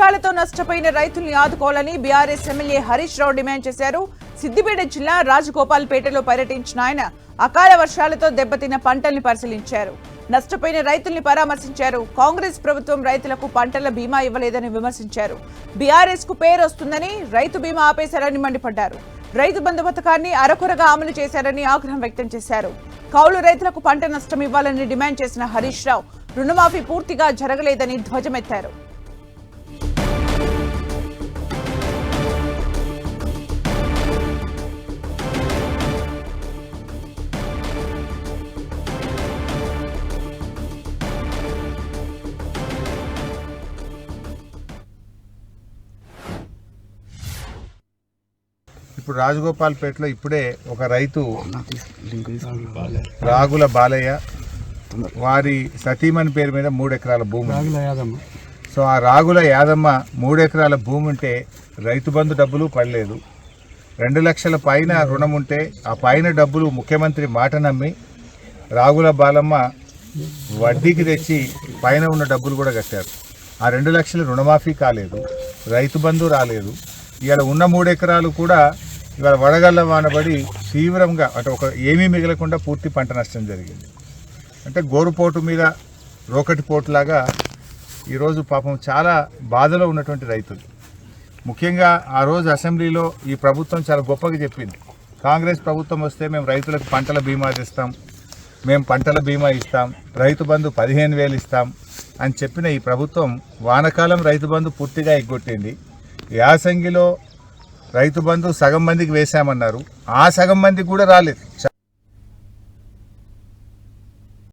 వర్షాలతో నష్టపోయిన రైతుల్ని ఆదుకోవాలని BRS MLA Harish Rao demand చేశారు. సిద్దిపేట జిల్లా రాజగోపాల్పేటలో పర్యటించిన ఆయన అకాల వర్షాలతో దెబ్బతిన్న పంటల్ని పరిశీలించారు. నష్టపోయిన రైతుల్ని పరామర్శించారు. కాంగ్రెస్ ప్రభుత్వం రైతులకు పంటల బీమా ఇవ్వలేదని విమర్శించారు. బీఆర్ఎస్ కు పేరు వస్తుందని రైతు బీమా ఆపేశారని మండిపడ్డారు. రైతు బంధు పథకాన్ని అరకొరగా అమలు చేశారని ఆగ్రహం వ్యక్తం చేశారు. కౌలు రైతులకు పంట నష్టం ఇవ్వాలని డిమాండ్ చేసిన హరీష్ రావు రుణమాఫీ పూర్తిగా జరగలేదని ధ్వజమెత్తారు. ఇప్పుడు రాజగోపాల్పేటలో ఇప్పుడే ఒక రైతు రాగుల బాలయ్య వారి సతీమణి పేరు మీద 3 ఎకరాల భూమి. సో ఆ రాగుల యాదమ్మ 3 ఎకరాల భూమి ఉంటే రైతు బంధు డబ్బులు పడలేదు. 2 లక్షల పైన రుణం ఉంటే ఆ పైన డబ్బులు ముఖ్యమంత్రి మాట నమ్మి రాగుల బాలమ్మ వడ్డీకి తెచ్చి పైన ఉన్న డబ్బులు కూడా కట్టారు. ఆ 2 లక్షలు రుణమాఫీ కాలేదు, రైతు బంధు రాలేదు. ఇవాళ ఉన్న 3 ఎకరాలు కూడా ఇవాళ వడగళ్ళ వానబడి తీవ్రంగా అంటే ఏమీ మిగలకుండా పూర్తి పంట నష్టం జరిగింది. అంటే గోరుపోటు మీద రోకటి పోటులాగా ఈరోజు పాపం చాలా బాధలో ఉన్నటువంటి రైతులు. ముఖ్యంగా ఆ రోజు అసెంబ్లీలో ఈ ప్రభుత్వం చాలా గొప్పగా చెప్పింది, కాంగ్రెస్ ప్రభుత్వం వస్తే మేము రైతులకు పంటల బీమా ఇస్తాం, మేము పంటల బీమా ఇస్తాం, రైతు బంధు 15,000 ఇస్తాం అని చెప్పిన ఈ ప్రభుత్వం వానకాలం రైతు బంధు పూర్తిగా ఎగ్గొట్టింది. యాసంగిలో రైతు బంధు సగం మందికి వేశామన్నారు, ఆ సగం మందికి కూడా రాలేదు.